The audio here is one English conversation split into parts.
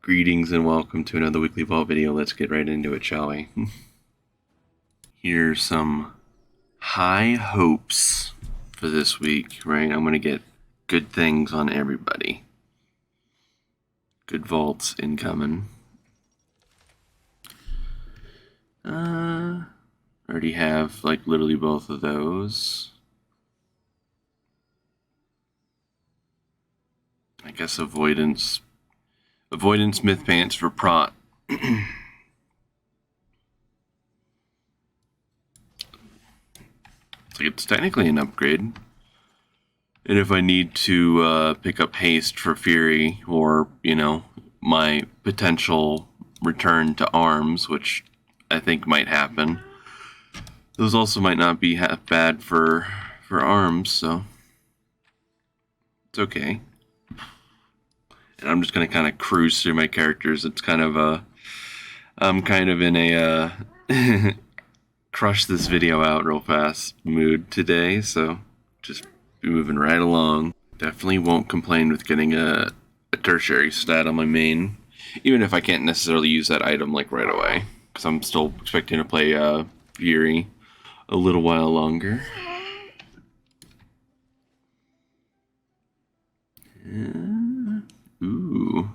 Greetings and welcome to another weekly vault video. Let's get right into it, shall we? Here's some high hopes for this week, right? I'm gonna get good things on everybody. Good vaults incoming. Already have like literally both of those. I guess avoidance myth pants for prot. It's technically an upgrade. And if I need to pick up haste for fury, or my potential return to arms, which I think might happen, those also might not be half bad for arms, so it's okay. And I'm just gonna kind of cruise through my characters. It's kind of I'm kind of in a crush this video out real fast mood today, so just be moving right along. Definitely won't complain with getting a tertiary stat on my main, even if I can't necessarily use that item like right away, because I'm still expecting to play Fury a little while longer. Ooh.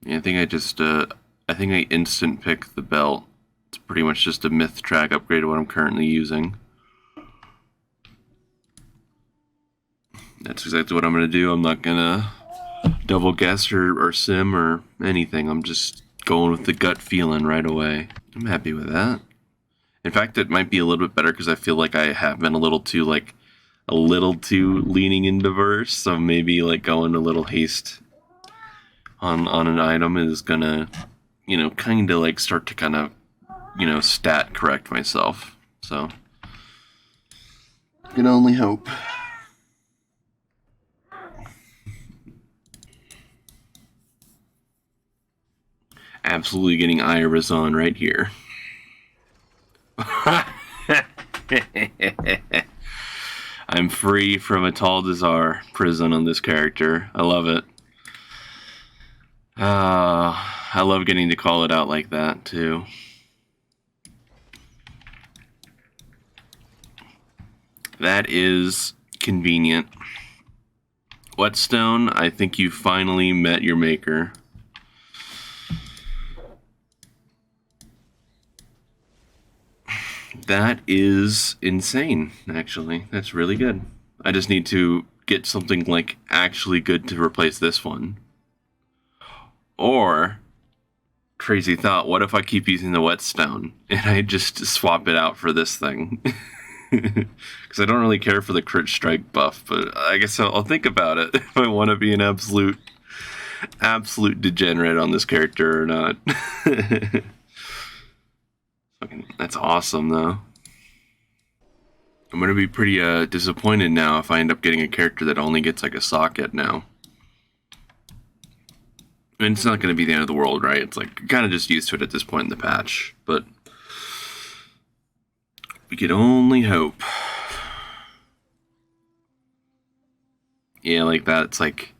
Yeah, I think I instant pick the belt. It's pretty much just a myth track upgrade to what I'm currently using. That's exactly what I'm going to do. I'm not going to double guess or sim or anything. I'm just going with the gut feeling right away. I'm happy with that. In fact, it might be a little bit better because I feel like I have been a little too leaning into verse. So maybe like going a little haste on an item is gonna, kind of like start to kind of, stat correct myself. So I can only hope. Absolutely getting Iris on right here. I'm free from a Tal Dazar prison on this character. I love it. I love getting to call it out like that too. That is convenient. Whetstone, I think you finally met your maker. That is insane, actually. That's really good. I just need to get something like actually good to replace this one. Or, crazy thought, what if I keep using the Whetstone and I just swap it out for this thing? Because I don't really care for the crit strike buff, but I guess I'll think about it if I want to be an absolute degenerate on this character or not. That's awesome, though. I'm going to be pretty disappointed now if I end up getting a character that only gets like a socket now. And it's not going to be the end of the world, right? It's like kind of just used to it at this point in the patch, but we could only hope. Yeah, like that. It's like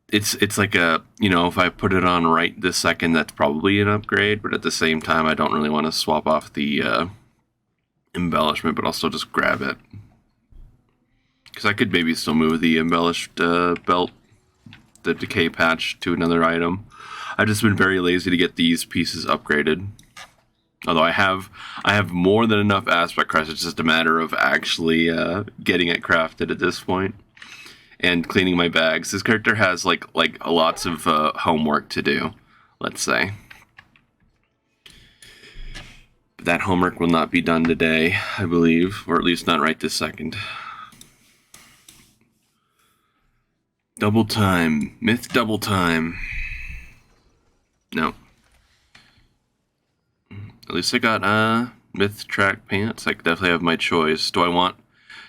it's like a, if I put it on right this second, that's probably an upgrade, but at the same time, I don't really want to swap off the embellishment, but I'll still just grab it. Because I could maybe still move the embellished belt, the decay patch, to another item. I've just been very lazy to get these pieces upgraded. Although I have more than enough aspect crest. It's just a matter of actually getting it crafted at this point and cleaning my bags. This character has like lots of homework to do, let's say. But that homework will not be done today, I believe, or at least not right this second. Double time. Myth double time. No. At least I got myth track pants. I could definitely have my choice. Do I want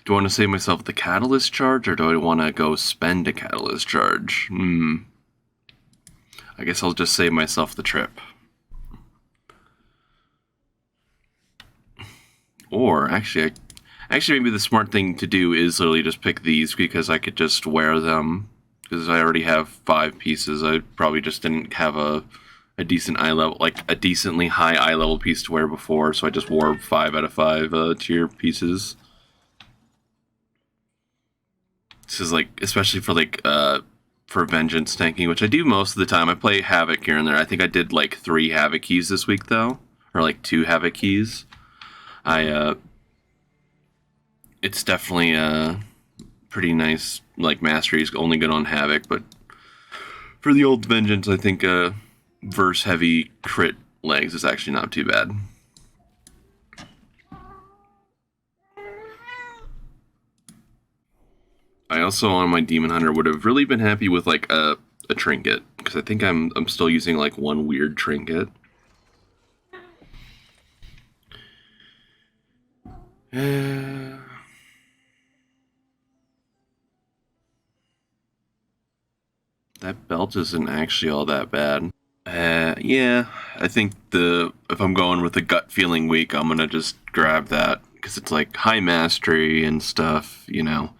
to save myself the catalyst charge, or do I want to go spend a catalyst charge? I guess I'll just save myself the trip. Or actually, Actually, maybe the smart thing to do is literally just pick these because I could just wear them. Because I already have 5 pieces. I probably just didn't have a decent eye level, like a decently high eye level piece to wear before, so I just wore 5 out of 5 tier pieces. This is like, especially for like, for Vengeance tanking, which I do most of the time. I play Havoc here and there. I think I did like 3 Havoc keys this week though, or like 2 Havoc keys. It's definitely pretty nice. Like Mastery is only good on Havoc, but for the old Vengeance, I think verse heavy crit legs is actually not too bad. I also on my Demon Hunter would have really been happy with like a trinket, because I think I'm still using like one weird trinket. That belt isn't actually all that bad. Yeah, I think if I'm going with a gut feeling week, I'm gonna just grab that because it's like high mastery and stuff. You know,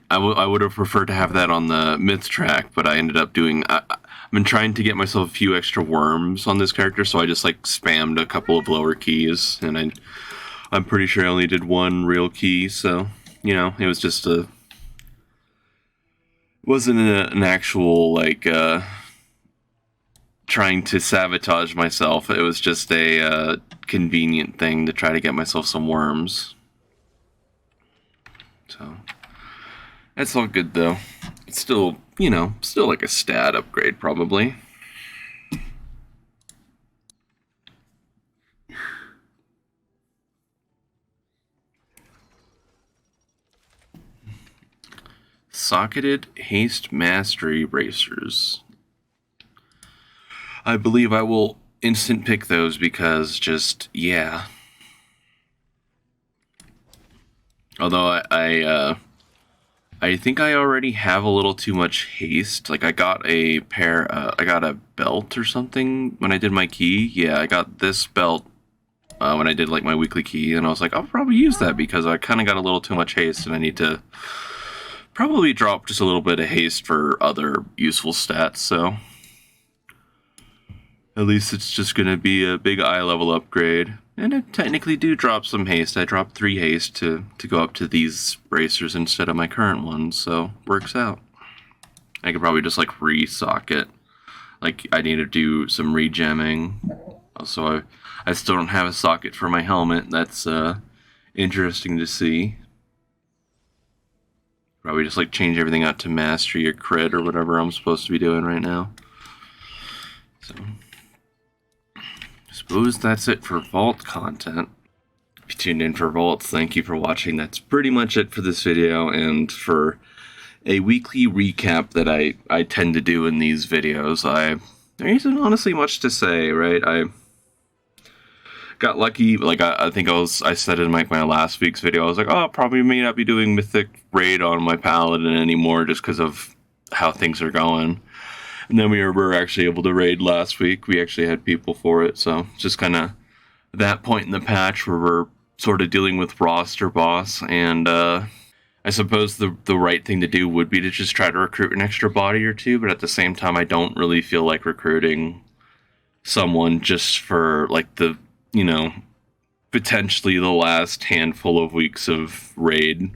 I would have preferred to have that on the myth track, but I ended up doing. I've been trying to get myself a few extra worms on this character, so I just like spammed a couple of lower keys, and I'm pretty sure I only did 1 real key, so you know, it was just wasn't an actual like trying to sabotage myself. It was just a convenient thing to try to get myself some worms. So that's all good though. It's still, you know, still like a stat upgrade probably. Socketed haste mastery bracers. I believe I will instant pick those because just, yeah. Although I think I already have a little too much haste. Like I got a I got a belt or something when I did my key. Yeah, I got this belt when I did like my weekly key, and I was like, I'll probably use that because I kind of got a little too much haste, and I need to probably drop just a little bit of haste for other useful stats. So at least it's just going to be a big eye level upgrade. And I technically do drop some haste. I dropped 3 haste to go up to these bracers instead of my current ones, so works out. I could probably just like re-socket. Like I need to do some regemming. Also, I still don't have a socket for my helmet. That's interesting to see. Probably just like change everything out to mastery or crit or whatever I'm supposed to be doing right now. So I suppose that's it for Vault content. If you tuned in for Vaults, thank you for watching. That's pretty much it for this video, and for a weekly recap that I tend to do in these videos. There isn't honestly much to say, right? I got lucky. Like I think I said in like my last week's video, I was like, oh, I probably may not be doing Mythic Raid on my Paladin anymore just because of how things are going. And then we were actually able to raid last week. We actually had people for it, so just kind of that point in the patch where we're sort of dealing with roster boss, and I suppose the right thing to do would be to just try to recruit an extra body or two, but at the same time, I don't really feel like recruiting someone just for like the, you know, potentially the last handful of weeks of raid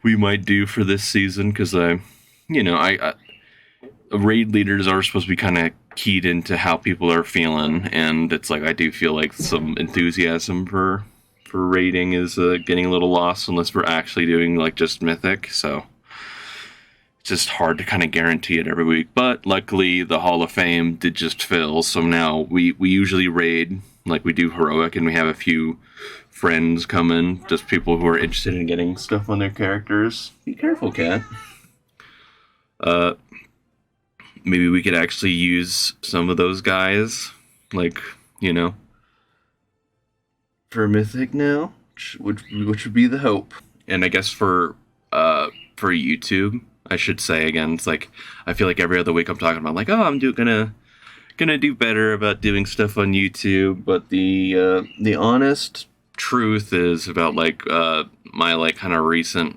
we might do for this season, because raid leaders are supposed to be kind of keyed into how people are feeling, and it's like I do feel like some enthusiasm for raiding is getting a little lost unless we're actually doing like just Mythic, so it's just hard to kind of guarantee it every week. But luckily the Hall of Fame did just fill, so now we usually raid like we do Heroic, and we have a few friends come in, just people who are interested in getting stuff on their characters. Be careful, cat. Maybe we could actually use some of those guys, like, you know, for Mythic now, which would be the hope. And I guess for YouTube, I should say again, it's like I feel like every other week I'm talking about like, oh, I'm gonna do better about doing stuff on YouTube, but the honest truth is about like my like kind of recent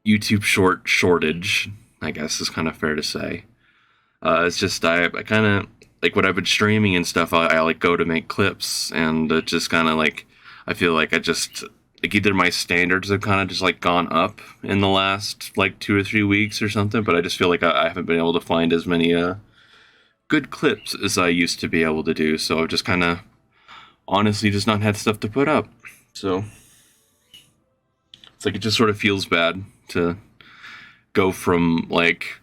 YouTube shortage, I guess is kind of fair to say. It's just I kind of like what I've been streaming and stuff. I like go to make clips, and it just kind of like I feel like I just like either my standards have kind of just like gone up in the last like 2 or 3 weeks or something, but I just feel like I haven't been able to find as many good clips as I used to be able to do. So I've just kind of honestly just not had stuff to put up. So it's like it just sort of feels bad to go from like,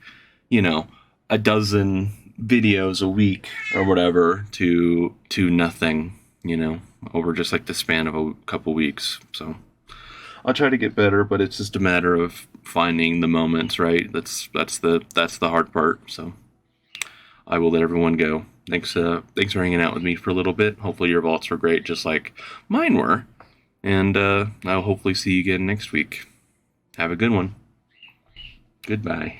you know, a dozen videos a week or whatever to nothing, you know, over just like the span of a couple weeks. So I'll try to get better, but it's just a matter of finding the moments, right? That's the hard part. So I will let everyone go. Thanks for hanging out with me for a little bit. Hopefully your vaults were great, just like mine were. And I'll hopefully see you again next week. Have a good one. Goodbye.